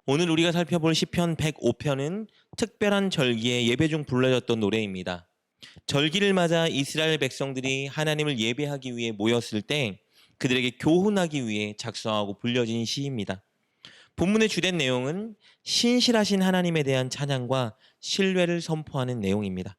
오늘 우리가 살펴볼 시편 105편은 특별한 절기에 예배 중 불러졌던 노래입니다. 절기를 맞아 이스라엘 백성들이 하나님을 예배하기 위해 모였을 때 그들에게 교훈하기 위해 작성하고 불려진 시입니다. 본문의 주된 내용은 신실하신 하나님에 대한 찬양과 신뢰를 선포하는 내용입니다.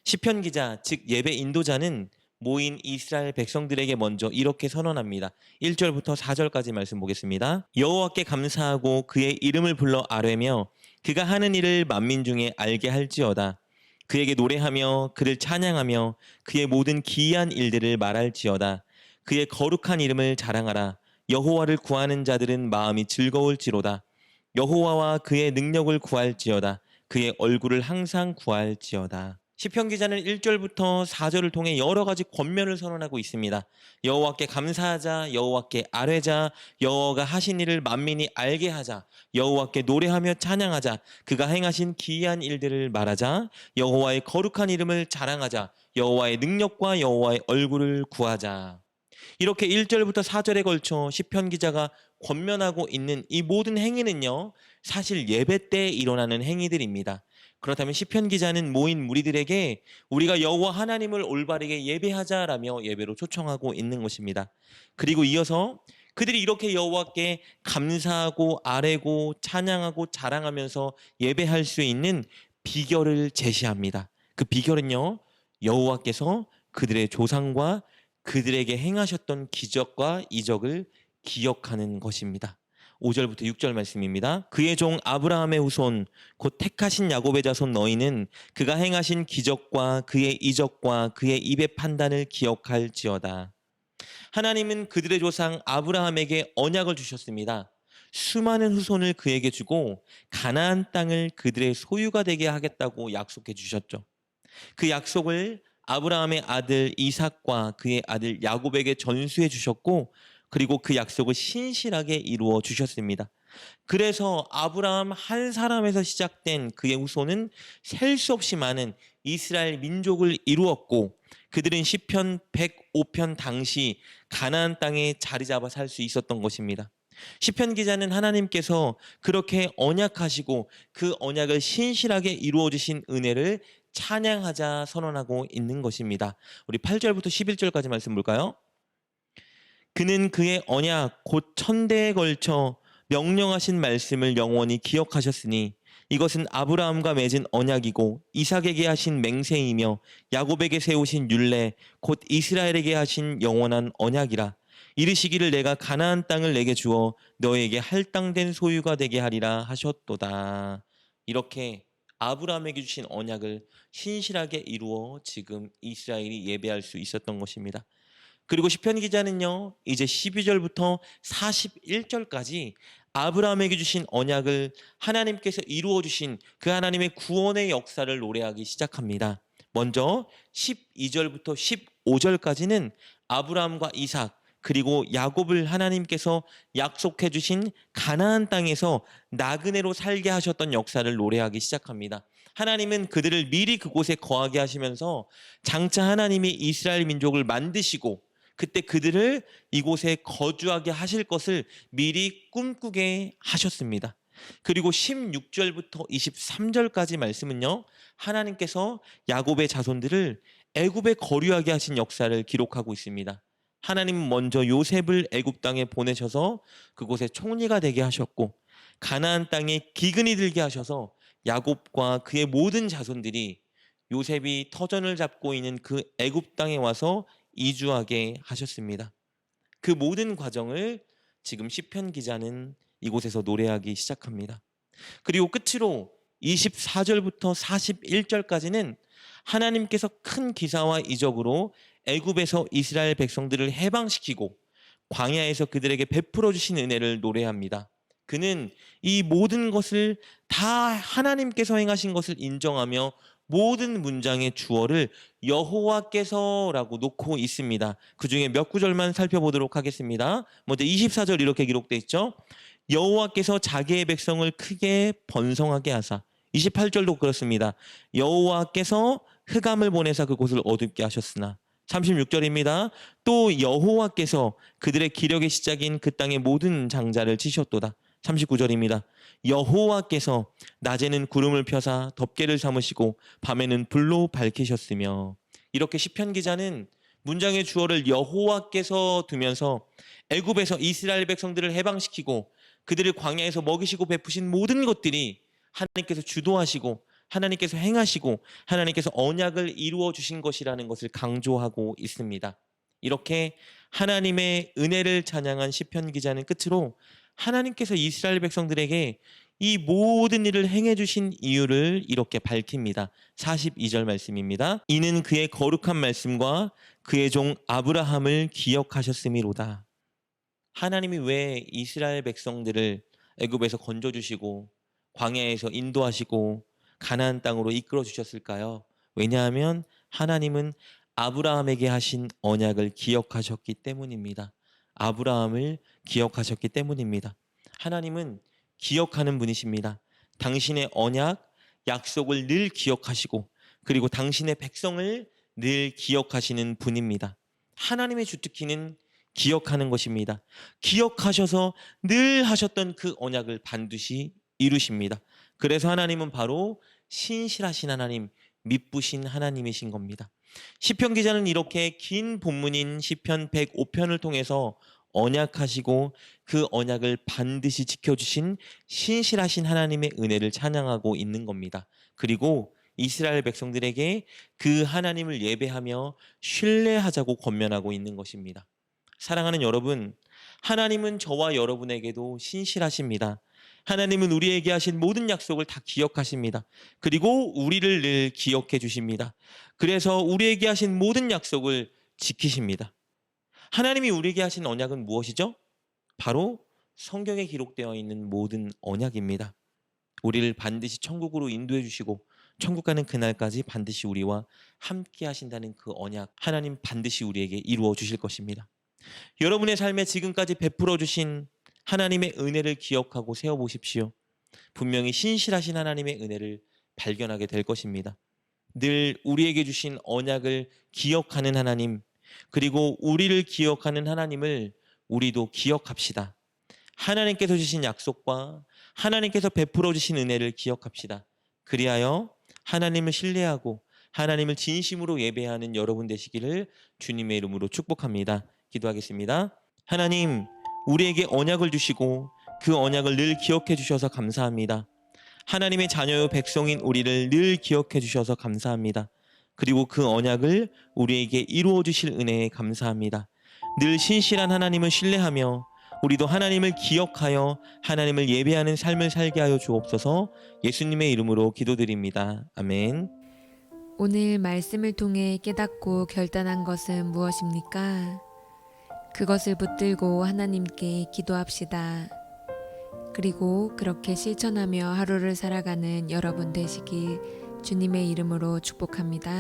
시편 기자, 즉 예배 인도자는 모인 이스라엘 백성들에게 먼저 이렇게 선언합니다. 1절부터 4절까지 말씀 보겠습니다. 여호와께 감사하고 그의 이름을 불러 아뢰며 그가 하는 일을 만민 중에 알게 할지어다. 그에게 노래하며 그를 찬양하며 그의 모든 기이한 일들을 말할지어다. 그의 거룩한 이름을 자랑하라. 여호와를 구하는 자들은 마음이 즐거울지로다. 여호와와 그의 능력을 구할지어다. 그의 얼굴을 항상 구할지어다. 시편 기자는 1절부터 4절을 통해 여러 가지 권면을 선언하고 있습니다. 여호와께 감사하자, 여호와께 아뢰자, 여호와가 하신 일을 만민이 알게 하자, 여호와께 노래하며 찬양하자, 그가 행하신 기이한 일들을 말하자, 여호와의 거룩한 이름을 자랑하자, 여호와의 능력과 여호와의 얼굴을 구하자. 이렇게 1절부터 4절에 걸쳐 시편 기자가 권면하고 있는 이 모든 행위는요, 사실 예배 때 일어나는 행위들입니다. 그렇다면 시편 기자는 모인 무리들에게 우리가 여호와 하나님을 올바르게 예배하자라며 예배로 초청하고 있는 것입니다. 그리고 이어서 그들이 이렇게 여호와께 감사하고 아뢰고 찬양하고 자랑하면서 예배할 수 있는 비결을 제시합니다. 그 비결은요, 여호와께서 그들의 조상과 그들에게 행하셨던 기적과 이적을 기억하는 것입니다. 5절부터 6절 말씀입니다. 그의 종 아브라함의 후손 곧 택하신 야곱의 자손 너희는 그가 행하신 기적과 그의 이적과 그의 입의 판단을 기억할지어다. 하나님은 그들의 조상 아브라함에게 언약을 주셨습니다. 수많은 후손을 그에게 주고 가나안 땅을 그들의 소유가 되게 하겠다고 약속해 주셨죠. 그 약속을 아브라함의 아들 이삭과 그의 아들 야곱에게 전수해 주셨고, 그리고 그 약속을 신실하게 이루어 주셨습니다. 그래서 아브라함 한 사람에서 시작된 그의 후손은 셀 수 없이 많은 이스라엘 민족을 이루었고, 그들은 시편 105편 당시 가나안 땅에 자리 잡아 살 수 있었던 것입니다. 시편 기자는 하나님께서 그렇게 언약하시고 그 언약을 신실하게 이루어 주신 은혜를 찬양하자 선언하고 있는 것입니다. 우리 8절부터 11절까지 말씀 볼까요? 그는 그의 언약 곧 천대에 걸쳐 명령하신 말씀을 영원히 기억하셨으니 이것은 아브라함과 맺은 언약이고 이삭에게 하신 맹세이며 야곱에게 세우신 율례 곧 이스라엘에게 하신 영원한 언약이라. 이르시기를 내가 가나안 땅을 내게 주어 너에게 할당된 소유가 되게 하리라 하셨도다. 이렇게 아브라함에게 주신 언약을 신실하게 이루어 지금 이스라엘이 예배할 수 있었던 것입니다. 그리고 시편 기자는요, 이제 12절부터 41절까지 아브라함에게 주신 언약을 하나님께서 이루어 주신 그 하나님의 구원의 역사를 노래하기 시작합니다. 먼저 12절부터 15절까지는 아브라함과 이삭 그리고 야곱을 하나님께서 약속해 주신 가나안 땅에서 나그네로 살게 하셨던 역사를 노래하기 시작합니다. 하나님은 그들을 미리 그곳에 거하게 하시면서 장차 하나님이 이스라엘 민족을 만드시고 그때 그들을 이곳에 거주하게 하실 것을 미리 꿈꾸게 하셨습니다. 그리고 16절부터 23절까지 말씀은요, 하나님께서 야곱의 자손들을 애굽에 거류하게 하신 역사를 기록하고 있습니다. 하나님은 먼저 요셉을 애굽 땅에 보내셔서 그곳에 총리가 되게 하셨고, 가나안 땅에 기근이 들게 하셔서 야곱과 그의 모든 자손들이 요셉이 터전을 잡고 있는 그 애굽 땅에 와서 이주하게 하셨습니다. 그 모든 과정을 지금 시편 기자는 이곳에서 노래하기 시작합니다. 그리고 끝으로 24절부터 41절까지는 하나님께서 큰 기사와 이적으로 애굽에서 이스라엘 백성들을 해방시키고 광야에서 그들에게 베풀어 주신 은혜를 노래합니다. 그는 이 모든 것을 다 하나님께서 행하신 것을 인정하며 모든 문장의 주어를 여호와께서라고 놓고 있습니다. 그 중에 몇 구절만 살펴보도록 하겠습니다. 먼저 24절 이렇게 기록되어 있죠. 여호와께서 자기의 백성을 크게 번성하게 하사. 28절도 그렇습니다. 여호와께서 흑암을 보내사 그곳을 어둡게 하셨으나. 36절입니다. 또 여호와께서 그들의 기력의 시작인 그 땅의 모든 장자를 치셨도다. 39절입니다. 여호와께서 낮에는 구름을 펴사 덮개를 삼으시고 밤에는 불로 밝히셨으며. 이렇게 시편 기자는 문장의 주어를 여호와께서 두면서 애굽에서 이스라엘 백성들을 해방시키고 그들을 광야에서 먹이시고 베푸신 모든 것들이 하나님께서 주도하시고 하나님께서 행하시고 하나님께서 언약을 이루어 주신 것이라는 것을 강조하고 있습니다. 이렇게 하나님의 은혜를 찬양한 시편 기자는 끝으로 하나님께서 이스라엘 백성들에게 이 모든 일을 행해 주신 이유를 이렇게 밝힙니다. 42절 말씀입니다. 이는 그의 거룩한 말씀과 그의 종 아브라함을 기억하셨음이로다. 하나님이 왜 이스라엘 백성들을 애굽에서 건져 주시고 광야에서 인도하시고 가나안 땅으로 이끌어 주셨을까요? 왜냐하면 하나님은 아브라함에게 하신 언약을 기억하셨기 때문입니다. 아브라함을 기억하셨기 때문입니다. 하나님은 기억하는 분이십니다. 당신의 언약, 약속을 늘 기억하시고 그리고 당신의 백성을 늘 기억하시는 분입니다. 하나님의 주특기는 기억하는 것입니다. 기억하셔서 늘 하셨던 그 언약을 반드시 이루십니다. 그래서 하나님은 바로 신실하신 하나님, 미쁘신 하나님이신 겁니다. 시편 기자는 이렇게 긴 본문인 시편 105편을 통해서 언약하시고 그 언약을 반드시 지켜주신 신실하신 하나님의 은혜를 찬양하고 있는 겁니다. 그리고 이스라엘 백성들에게 그 하나님을 예배하며 신뢰하자고 권면하고 있는 것입니다. 사랑하는 여러분, 하나님은 저와 여러분에게도 신실하십니다. 하나님은 우리에게 하신 모든 약속을 다 기억하십니다. 그리고 우리를 늘 기억해 주십니다. 그래서 우리에게 하신 모든 약속을 지키십니다. 하나님이 우리에게 하신 언약은 무엇이죠? 바로 성경에 기록되어 있는 모든 언약입니다. 우리를 반드시 천국으로 인도해 주시고 천국 가는 그날까지 반드시 우리와 함께 하신다는 그 언약, 하나님 반드시 우리에게 이루어 주실 것입니다. 여러분의 삶에 지금까지 베풀어 주신 하나님의 은혜를 기억하고 세워보십시오. 분명히 신실하신 하나님의 은혜를 발견하게 될 것입니다. 늘 우리에게 주신 언약을 기억하는 하나님, 그리고 우리를 기억하는 하나님을 우리도 기억합시다. 하나님께서 주신 약속과 하나님께서 베풀어 주신 은혜를 기억합시다. 그리하여 하나님을 신뢰하고 하나님을 진심으로 예배하는 여러분 되시기를 주님의 이름으로 축복합니다. 기도하겠습니다. 하나님, 우리에게 언약을 주시고 그 언약을 늘 기억해 주셔서 감사합니다. 하나님의 자녀요 백성인 우리를 늘 기억해 주셔서 감사합니다. 그리고 그 언약을 우리에게 이루어 주실 은혜에 감사합니다. 늘 신실한 하나님을 신뢰하며 우리도 하나님을 기억하여 하나님을 예배하는 삶을 살게 하여 주옵소서. 예수님의 이름으로 기도드립니다. 아멘. 오늘 말씀을 통해 깨닫고 결단한 것은 무엇입니까? 그것을 붙들고 하나님께 기도합시다. 그리고 그렇게 실천하며 하루를 살아가는 여러분 되시길 주님의 이름으로 축복합니다.